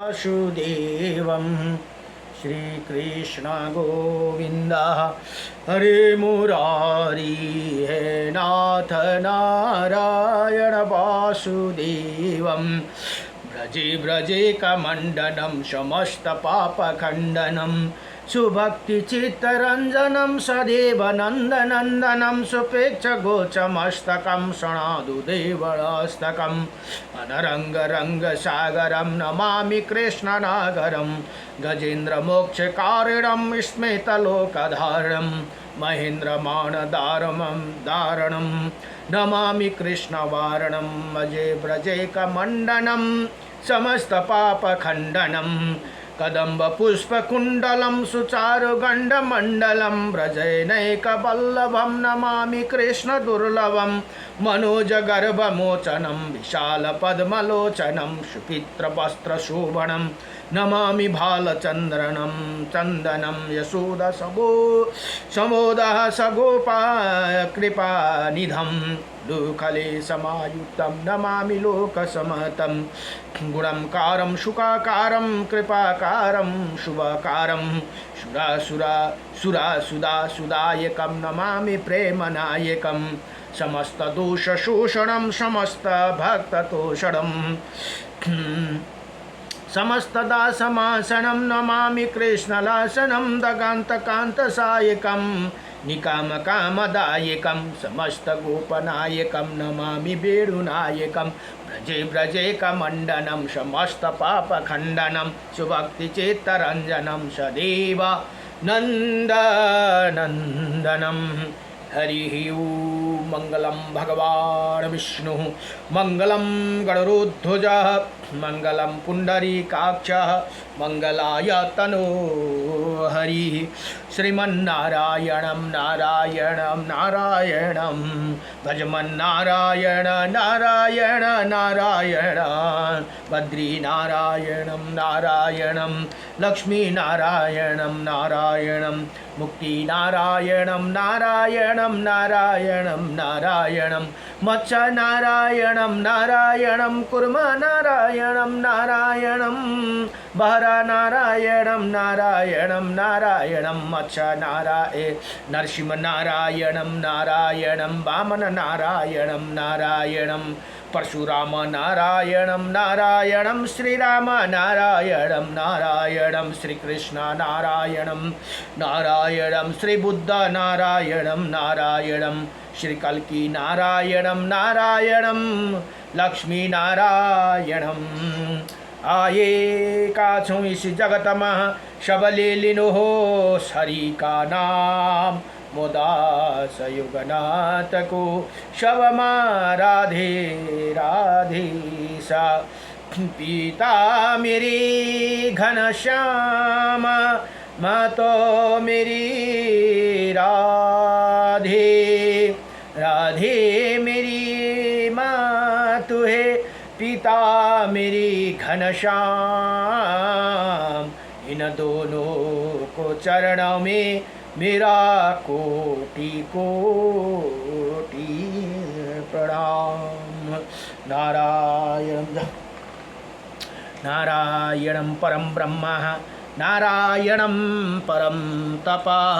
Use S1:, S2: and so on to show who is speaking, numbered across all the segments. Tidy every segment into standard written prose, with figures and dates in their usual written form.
S1: वासुदेवं श्रीकृष्ण गोविंद। हरे मुरारी हे नाथ नारायण वासुदेवं। व्रजे व्रजे कमंडनं समस्त पापखंडनं सुभक्तिचित्तरञ्जनं सदैव नन्दनन्दनं सुपेक्षगोचमस्तकं शणादुदेवळास्तकम् अनरङ्गरङ्गसागरं नमामि कृष्णनागरं गजेन्द्रमोक्षकारिणं स्मितलोकधारणं महेन्द्रमानदारणं नमामि कृष्णवारणं मजे व्रजैकमण्डनं समस्तपापखण्डनं कदम्बपुष्पकुण्डलं सुचारुगण्डमण्डलं व्रजैनैकवल्लभं नमामि कृष्णदुर्लभं मनोजगर्भमोचनं विशालपद्मलोचनं सुपित्रवस्त्रशोभनं नमामि भालचन्द्रनं चन्दनं यशोदसमोदः सगोपाकृपानिधं दुःखले समायुक्तं नमामि लोकसमतं गुणंकारं शुकाकारं कृपाकारं शुभकारं सुरासुदासुदायकं नमामि प्रेमनायकं समस्तदोषशोषणं समस्तभक्ततोषणं समस्तदासमासनं नमामि कृष्णलासनं दगान्तकान्तसायकं निकामकामदायकं समस्तगोपनायकं नमामि वेणुनायकं व्रजे व्रजैकमण्डनं समस्तपापखण्डनं सुभक्तिचित्तरञ्जनं सदैव नन्दनन्दनं। हरिः ओं। मंगलं भगवान् विष्णुः मंगलं गणरुध्वजः मंगलं पुण्डरीकाक्षः मंगलाय तनो हरिः। श्रीमन्नारायणं नारायणं नारायणं भजमन्नारायण नारायण नारायण बद्रीनारायणं नारायणं लक्ष्मीनारायणं नारायणं मुक्तिनारायणं नारायणं नारायणं नारायणं मत्स्यनारायणं नारायणं कुर्मनारायणं नारायणं बहरनारायणं नारायणं नारायणं नरसिंहनारायणं नारायणं वामननारायणं नारायणं परशुरामनारायणं नारायणं श्रीरामनारायणं नारायणं श्रीकृष्णनारायणं नारायणं श्रीबुद्धनारायणं नारायणं श्रीकल्कीनारायणं नारायणं लक्ष्मीनारायणं। आये काछुं इस जगत मह सबले लिनोह हरि का नाम मोदास युगनाथ को शवमा राधे राधे सा। पिता मेरी घनश्याम माँ तो मेरी राधे राधे मेरी माँ तू है पिता मेरी घनश्याम। इन दोनों को चरणों में मेरा कोटि कोटि प्रणाम। नारायणं परम ब्रह्म नारायणं परम तपः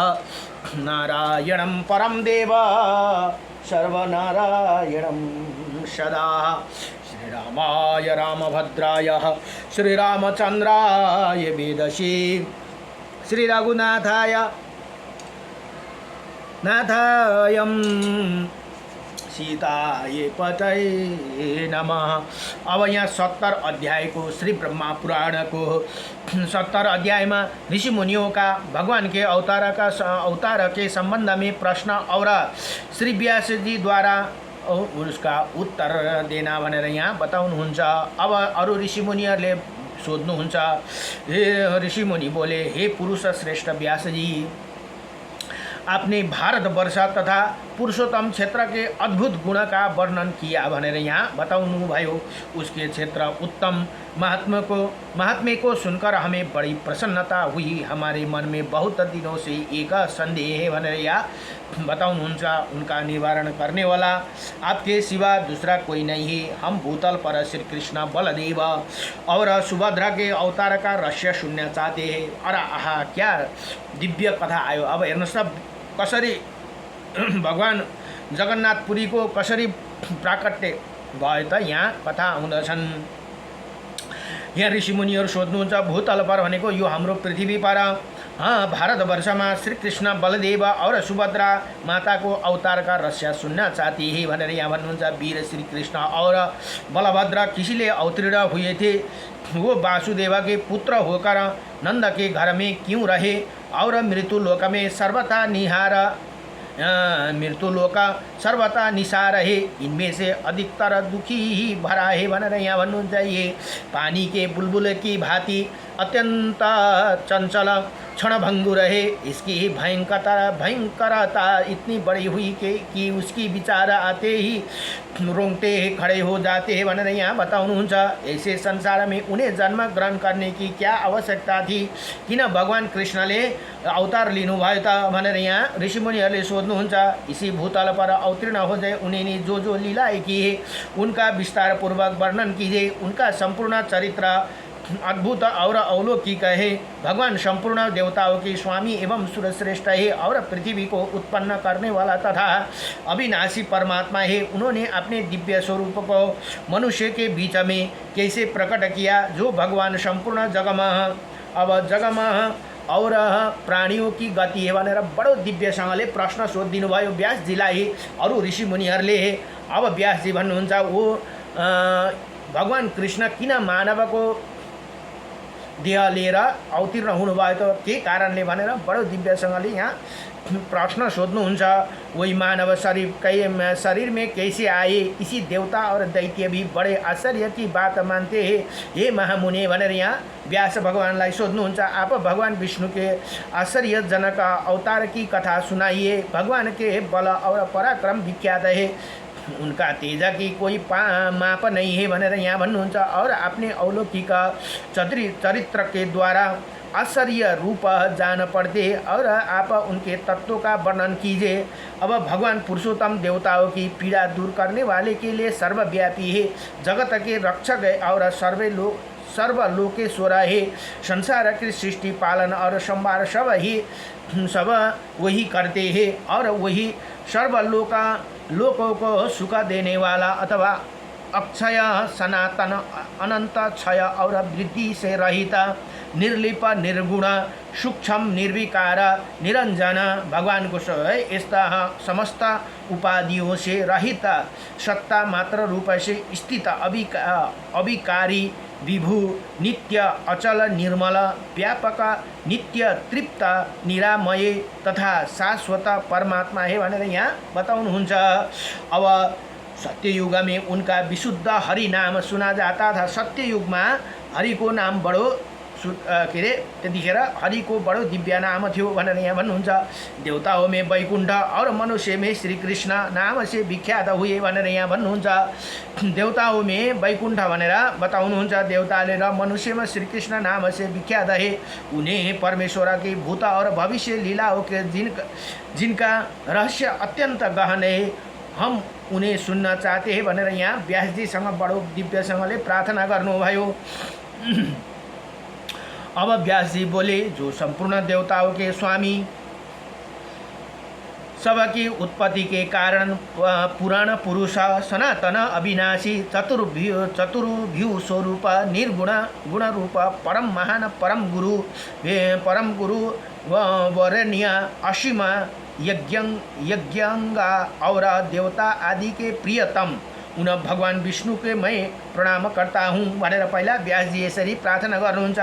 S1: नारायणं परम देव सर्वनारायणं सदा। श्रीरामाय रामभद्राय श्रीरामचन्द्राय वेदसे श्रीरघुनाथाय नाथायं सीताये पतये नमः। अब यहाँ 70 अध्याय को श्री ब्रह्मा पुराण को 70 अध्याय में ऋषि मुनियों का भगवान के अवतार के संबंध में प्रश्न और श्री व्यास जी द्वारा उसका उत्तर देना भनेर यहाँ बताउनुहुन्छ। अब अरू ऋषि मुनिहरूले सोध्नुहुन्छ। हे ऋषि मुनि बोले, हे पुरुष श्रेष्ठ व्यास जी, आपने भारतवर्ष तथा पुरुषोत्तम क्षेत्र के अद्भुत गुण का वर्णन किया भनेर यहाँ बताउनु भयो। उसके क्षेत्र उत्तम महात्म्य को सुनकर हमें बड़ी प्रसन्नता हुई। हमारे मन में बहुत दिनों से एक संदेह है भनेर या बताउनुहुन्छ। उनका निवारण करने वाला आपके सिवा दूसरा कोई नहीं है। हम भूतल पर श्री कृष्ण बलदेव और सुभद्रा के अवतार का रहस्य सुनना चाहते हैं। अरे आहा, क्या दिव्य कथा आयो। अब हेर्नुहोस् त कसरी भगवान जगन्नाथपुरीको कसरी प्राकट्य भयो त यहाँ कथा आउँदछन्। यहाँ ऋषिमुनिहरू सोध्नुहुन्छ भूतल पर भनेको यो हाम्रो पृथ्वी पर भारतवर्षमा श्री कृष्ण बलदेव और सुभद्रा माता को अवतार का रहस्य सुनना चाहती है भनेर यहाँ भन्नुहुन्छ। वीर श्री कृष्ण और बलभद्र किसीले अवतीर्ण हुए थे। वो वासुदेव के पुत्र होकर नंद के घर में क्यों रहे और मृत्युलोक में सर्वथा निसार है। इनमें से अधिकतर दुखी ही भरा है भनेर यहाँ भन्नुहुन्छ। ये पानी के बुलबुल की भांति अत्यंत चंचल क्षणभंगुर है। इसकी भयंकरता इतनी बड़ी हुई कि उसकी विचार आते ही रोंगटे खड़े हो जाते हैं भनेर यहाँ बताउनुहुन्छ। ऐसे संसार में उन्हें जन्म ग्रहण करने की क्या आवश्यकता थी, किन भगवान कृष्णले अवतार लिनुभयो त भनेर यहाँ ऋषिमुनिहरूले सोध्नुहुन्छ। इसी भूतल पर अवतीर्ण हो जाए उन्होंने जो लीलाएं की है उनका विस्तार पूर्वक वर्णन कीजिए। उनका संपूर्ण चरित्र अद्भुत और अलौकिक है। भगवान संपूर्ण देवताओं के स्वामी एवं सुरश्रेष्ठ है और पृथ्वी को उत्पन्न करने वाला तथा अविनाशी परमात्मा है। उन्होंने अपने दिव्य स्वरूप को मनुष्य के बीच में कैसे प्रकट किया, जो भगवान संपूर्ण जगमह और प्राणियों की गति है भनेर बडो दिव्यसँगले प्रश्न सोधिदिनु भयो व्यासजीलाई अरू ऋषिमुनिहरूले। अब व्यासजी भन्नुहुन्छ वो भगवान कृष्ण किन मानवको देह लिएर अवतीर्ण हुनुभयो त के कारणले भनेर बडो दिव्यसँगले यहाँ प्रश्न सोध्नुहुन्छ। वही मानव शरीर में कैसे आए, इसी देवता और दैत्य भी बड़े आश्चर्य की बात मानते हैं। हे महामुनि भनेर यहाँ व्यास भगवानलाई सोध्नुहुन्छ। आप भगवान विष्णु के आश्चर्यजनक अवतार की कथा सुनाइए। भगवान के बल और पराक्रम विख्यात है, उनका तेज की कोई माप नहीं है भनेर यहाँ भन्नुहुन्छ। और अपने अलौकिक चरित्र के द्वारा आश्चर्य रूप जान पड़ते और आप उनके तत्वों का वर्णन कीजिए। अब भगवान पुरुषोत्तम देवताओं की पीड़ा दूर करने वाले के लिए सर्वव्यापी है, जगत के रक्षक है और सर्वलोकेश्वर है। संसार की सृष्टि पालन और संहार सब वही करते हैं और वही लोकों को सुख देने वाला अथवा अक्षय सनातन अनंत क्षय और वृद्धि से रहित निर्लिप निर्गुण सूक्ष्म निर्विकार निरंजन भगवान को यस्ता समस्त उपाधियों से रहित सत्ता मात्र रूप से स्थित अविकारी विभु नित्य अचल निर्मल व्यापक नित्य तृप्त निरामय तथा शाश्वत परमात्मा है भनेर यहाँ बताउनुहुन्छ। अब सत्ययुग में उनका विशुद्ध हरि नाम सुना जाता था। सत्ययुग में हरि को नाम बडो के अरे त्यतिखेर हरि को बडो दिव्य नाम थियो भनेर यहाँ भन्नुहुन्छ। देवताओं में वैकुंठ और मनुष्य में श्री कृष्ण नाम से विख्यात हुए भनेर यहाँ भन्नुहुन्छ। देवताओं में वैकुंठ भनेर बताउनुहुन्छ। देवताले र मनुष्य में श्री कृष्ण नाम से विख्यात है। उन्हें परमेश्वर की भूत और भविष्य लीलाओं के जिनका रहस्य अत्यंत गहन है, हम उन्हें सुनना चाहते हैं भनेर यहाँ व्यासजीसँग बडो दिव्यसँगले प्रार्थना गर्नुभयो। अब व्यास जी बोले, जो संपूर्ण देवताओं के स्वामी, सबकी उत्पत्ति के कारण पुराण पुरुष सनातन अविनाशी चतुर्भ्यू स्वरूप निर्गुण गुण रूप परम महान परम गुरु वरण्य असीम यज्ञंगा और देवता आदि के प्रियतम उन भगवान विष्णु के मैं प्रणाम करता हूँ भनेर पहिला व्यास जी यसरी प्रार्थना गर्नुहुन्छ।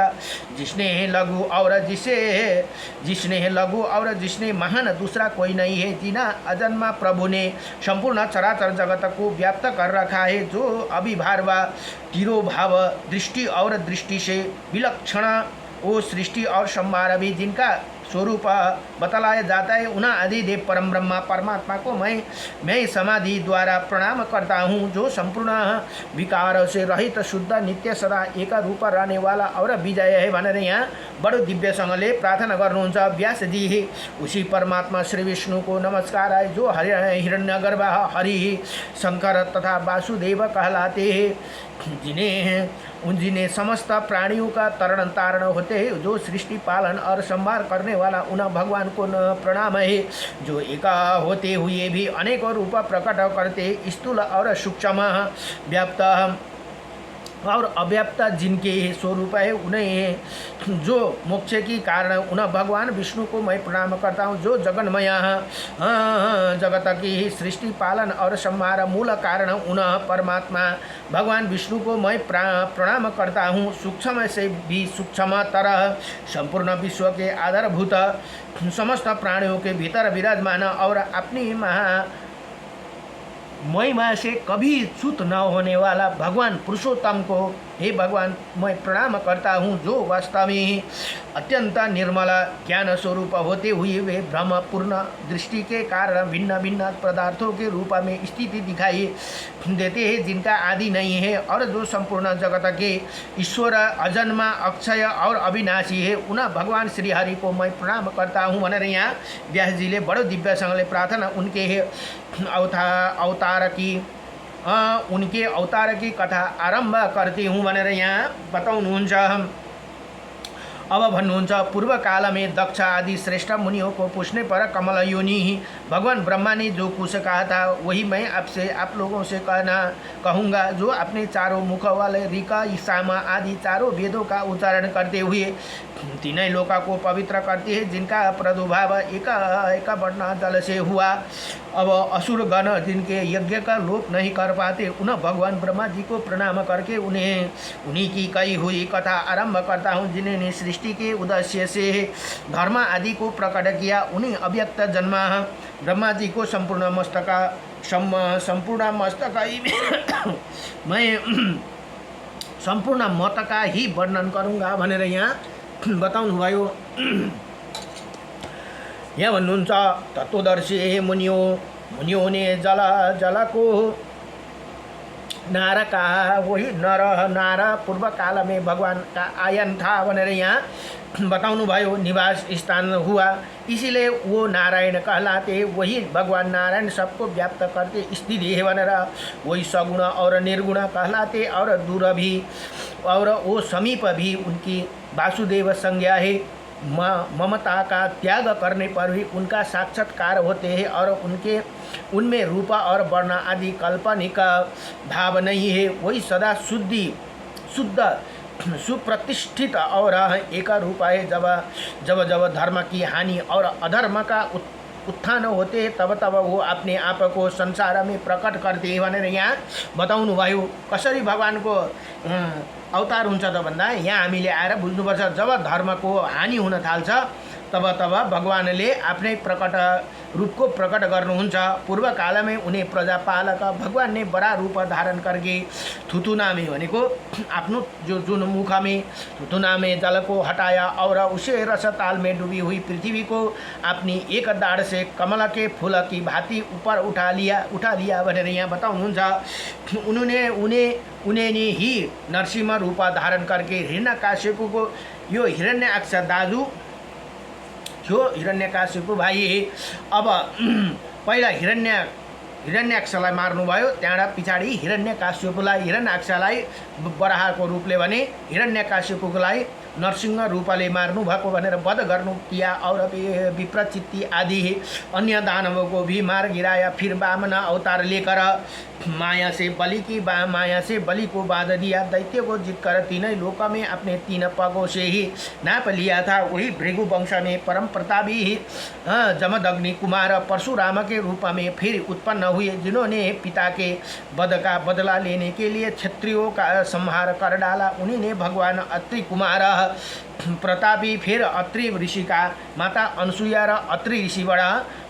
S1: जिसने लघु और जिसने महान दूसरा कोई नहीं है, जिना अजन्मा प्रभु ने संपूर्ण चराचर जगत को व्याप्त कर रखा है, जो अभिभार व तिरोभाव दृष्टि और दृष्टि से विलक्षण वो सृष्टि और संहार भी जिनका स्वरूप बतलाया जाता है। उन आदिदेव परम ब्रह्मा परमात्मा को मैं समाधि द्वारा प्रणाम करता हूँ, जो संपूर्ण विकार से रहित शुद्ध नित्य सदा एक रूप रहने वाला और विजय है भनेर यहाँ बडो दिव्यसँगले प्रार्थना गर्नुहुन्छ व्यास जी। उसी परमात्मा श्री विष्णु को नमस्कार है, जो हिरण्यगर्भ हरि शंकर तथा वासुदेव कहलाते हैं, जिन्हें समस्त प्राणियों का तरण तारण होते हैं, जो सृष्टि पालन और संभाल करने वाला उन भगवान को प्रणाम है, जो एक होते हुए भी अनेकों रूप प्रकट करते, स्थूल और सूक्ष्म व्याप्त और अव्याप्त जिनके स्वरूप है, उन्हें जो मोक्ष की कारण उन भगवान विष्णु को मैं प्रणाम करता हूँ, जो जगन्मय जगत की सृष्टि पालन और संहार मूल कारण उन परमात्मा भगवान विष्णु को मैं प्रणाम करता हूँ। सूक्ष्म से भी सूक्ष्मतर संपूर्ण विश्व के आधारभूत समस्त प्राणियों के भीतर विराजमान और अपनी महिमा से कभी च्युत न होने वाला भगवान पुरुषोत्तम को हे भगवान मैं प्रणाम करता हूँ, जो वास्तव में अत्यंत निर्मल ज्ञान स्वरूप होते हुए वे ब्रह्मपूर्ण दृष्टि के कारण भिन्न भिन्न पदार्थों के रूप में स्थिति दिखाई देते हैं, जिनका आदि नहीं है, और जो संपूर्ण जगत के ईश्वर अजन्मा अक्षय और अविनाशी है, उन भगवान श्री हरि को मैं प्रणाम करता हूँ भनेर यहाँ व्यास जीले बडो दिव्यसँगले प्रार्थना उनके उनके अवतार की कथा आरंभ करती हूँ भनेर यहाँ बताउनुहुन्छ। अब भन्नुहुन्छ पूर्व काल में दक्ष आदि श्रेष्ठ मुनियों को पूछने पर कमल योनि ही भगवान ब्रह्मा ने जो कुछ कहा था वही मैं आपसे आप लोगों से कहूँगा, जो अपने चारों मुख वाले ऋक साम आदि चारों वेदों का उच्चारण करते हुए तीनों लोका को पवित्र करती है, जिनका प्रादुर्भाव एक वर्ण जल से हुआ। अब असुर गण जिनके यज्ञ का लोप नहीं कर पाते, उन भगवान ब्रह्मा जी को प्रणाम करके उन्हीं की कही हुई कथा आरंभ करता हूँ, जिन्होंने सृष्टि के उद्देश्य से धर्म आदि को प्रकट किया। उन्हीं अव्यक्त जन्मा ब्रह्मा जी को संपूर्ण मत का ही वर्णन करूँगा भनेर यहाँ बताउनु भयो। यहाँ भन्नुहुन्छ तत्वदर्शी मुनियों ने जल को नारा कहा, वही नार पूर्व काल में भगवान का आयन था भनेर यहाँ बताउनु भयो। निवास स्थान हुआ, इसीलिए वो नारायण कहलाते, वही भगवान नारायण सबको व्याप्त करते स्थिति है भनेर वही सगुण और निर्गुण कहलाते, और दूर भी और वो समीप भी उनकी वासुदेव संज्ञा है। ममता का त्याग करने पर भी उनका साक्षात्कार होते हैं, और उनमें रूप और वर्ण आदि काल्पनिक भाव नहीं है। वही सदा शुद्ध सुप्रतिष्ठित और एक रूप है। जब धर्म की हानि और अधर्म का उत्थान होते हैं, तब वो अपने आप को संसार में प्रकट करते हैं भनेर यहाँ बताउनु भयो। कसरी भगवानको अवतार हुन्छ त भन्दा यहाँ हामीले आएर बुझ्नुपर्छ, जब धर्मको हानि हुन थाल्छ तब भगवानले आफ्नै रूप को प्रकट गर्नुहुन्छ। पूर्व काल में उन्हें प्रजापालक भगवान ने बड़ा रूप धारण करके थुथुना में भनेको आफ्नो जुन मुख में थुथुना में जल को हटाया, और उसे रस ताल में डूबी हुई पृथ्वी को अपनी एक दाढ़ से कमल के फूल की भांति ऊपर उठा लिया भनेर यहाँ बताउनुहुन्छ। उन्हें ही नरसिंह रूप धारण करके हिरण्यकश्यप को, यो हिरण्याक्ष दाजु जो हिरण्यकश्यप भाइ अब पहिला हिरण्याक्षलाई मार्नुभयो, त्यहाँबाट पछाडि हिरण्याक्षलाई बराहको रूपले भने हिरण्यकश्यपलाई नरसिंह रूपले मार्नु भएको भनेर वध गर्नु किया, और विप्रचित्ति आदि अन्य दानवों को भी मार गिराया। फिर वामन अवतार लेकर माया से बलि को बांध दिया। दैत्य को जीतकर तीनों लोक में अपने 3 पगों से ही नाप लिया था। वही भृगु वंश में परम प्रतापी जमदग्नि कुमार परशुराम के रूप में फिर उत्पन्न हुए, जिन्होंने पिता के वध का बदला लेने के लिए क्षत्रियों का संहार कर डाला। उन्हीं ने भगवान अत्रि कुमार प्रतापी फिर अत्रि ऋषि का माता अनुसुया र अत्रि ऋषिबाट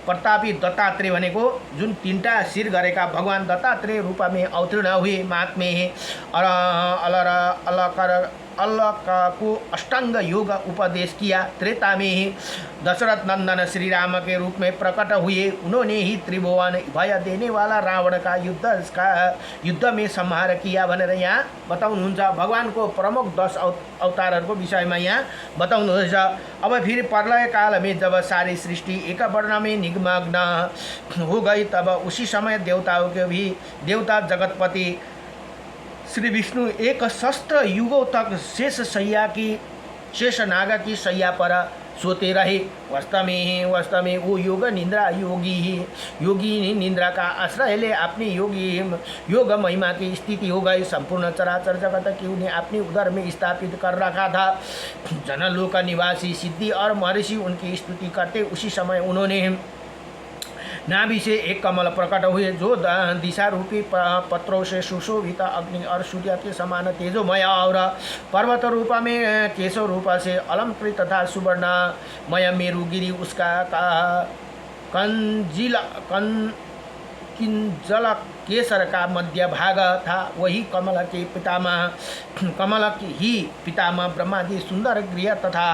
S1: प्रतापी दत्तात्रेय भनेको जुन 3टा शिर गरेका भगवान दत्तात्रेय रूप में अवतीर्ण हुए। महात्मे अलग को अष्टांग योग उपदेश किया। त्रेता में ही दशरथ नंदन श्री राम के रूप में प्रकट हुए। उन्होंने ही त्रिभुवन भय देने वाला रावण का युद्ध में संहार किया भनेर यहाँ बताउनुहुन्छ। भगवानको प्रमुख 10 अवतारहरूको विषयमा यहाँ बताउनुहुन्छ। अब फिर प्रलय काल में जब सारी सृष्टि एक वर्ण में निमग्न हो गई, तब उसी समय देवताओं के भी देवता जगतपति श्री विष्णु एक सहस्त्र युगों तक शेष नाग की शैया पर सोते रहे। वास्तव में वो योग निद्रा योगी निद्रा का आश्रय ले अपनी योग महिमा की स्थिति हो गई। संपूर्ण चराचर जगत की उन्हें अपने उदर में स्थापित कर रखा था। जनलोक निवासी सिद्धि और महर्षि उनकी स्तुति करते। उसी समय उन्होंने नाभि से एक कमल प्रकट हुए, जो दिशा रूपी पत्रों से सुशोभित अग्नि और सूर्य के समान तेजोमय और पर्वत रूप में केशव रूप से अलंकृत तथा सुवर्णमय मेरुगिरी उसका किंजल केसर का मध्य भाग था। वही कमल ही पितामह ब्रह्मा जी सुंदर गृह तथा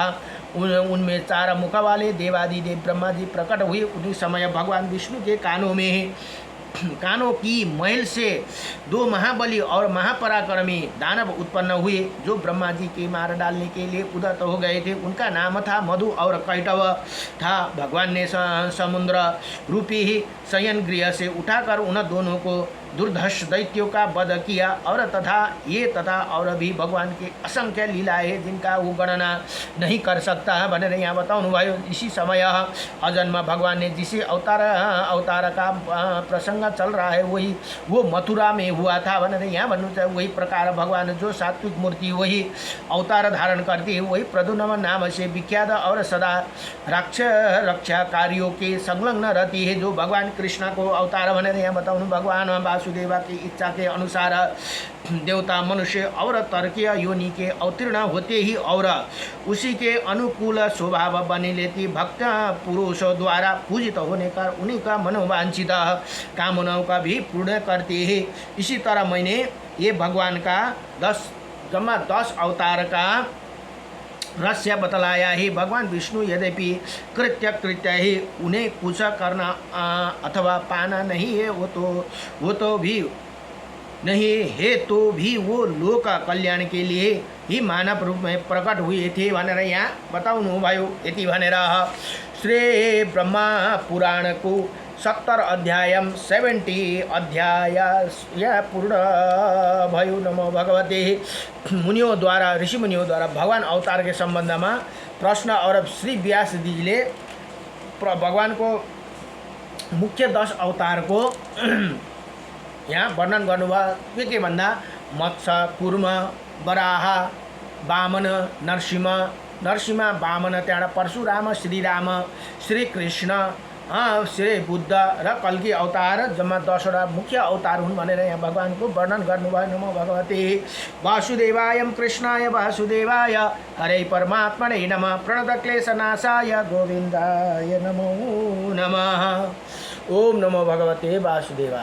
S1: उनमें 4 मुख वाले देवादिदेव ब्रह्मा जी प्रकट हुए। उन्हीं समय भगवान विष्णु के कानों की मैल से 2 महाबली और महापराक्रमी दानव उत्पन्न हुए, जो ब्रह्मा जी के मार डालने के लिए उदत हो गए थे। उनका नाम था मधु और कैटव था। भगवान ने समुद्र रूपी ही शयन गृह से उठाकर उन दोनों को दुर्धर्ष दैत्यों का वध किया तथा और भी भगवान के असंख्य लीलाएं जिनका वो गणना नहीं कर सकता है भनेर यहाँ बताउनु भयो। इसी समय अजन्म भगवान ने जिसे अवतार का प्रसंग चल रहा है वो मथुरा में हुआ था भनेर यहाँ भन्नु छ। वही प्रकार भगवान जो सात्विक मूर्ति वही अवतार धारण करती है, वही प्रद्युम्न नाम से विख्यात और सदा रक्षा कार्यों के संलग्न रहती है, जो भगवान कृष्ण को अवतार भनेर यहाँ बताउनु। भगवान वासुदेवा की इच्छा के अनुसार देवता मनुष्य और तर्कीय योनि के अवतीर्ण होते ही और उसी के अनुकूल स्वभाव बने लेती भक्त पुरुषों द्वारा पूजित होने का उन्हीं का मनोवांछित कामनाओं का भी पूर्ण करते हैं। इसी तरह मैंने ये भगवान का 10 अवतार का रहस्य बतलाया है। भगवान विष्णु यद्यपि कृत्य ही उन्हें कुछ करना अथवा पाना नहीं है, वो तो भी नहीं है, तो भी वो लोक कल्याण के लिए ही मानव रूप में प्रकट हुए थे भनेर यहाँ बताउनु भयो। यति भनेर श्री ब्रह्मा पुराण को 70 अध्याय 70 अध्याय यह पूर्ण भयो। नमो भगवते ऋषि मुनियों द्वारा भगवान अवतार के संबंध में प्रश्न और श्री व्यास जी ले भगवान को मुख्य 10 अवतार को यहाँ वर्णन गर्नुभयो। के भन्दा मत्स्य, कुर्म, वराह, वामन, नरसिंह, वामन, त्यहाँबाट परशुराम, श्रीराम, श्री कृष्ण, श्री बुद्ध र कल्की अवतार जम्मा 10वटा मुख्य अवतार हुन् भनेर यहाँ भगवान को वर्णन गर्नुभयो। नमो भगवते वासुदेवाय कृष्णाय वासुदेवाय हरे परमात्मने नमः प्रणतक्लेशनाशाय गोविन्दाय नमो नमः। ओम नमो भगवते वासुदेवाय।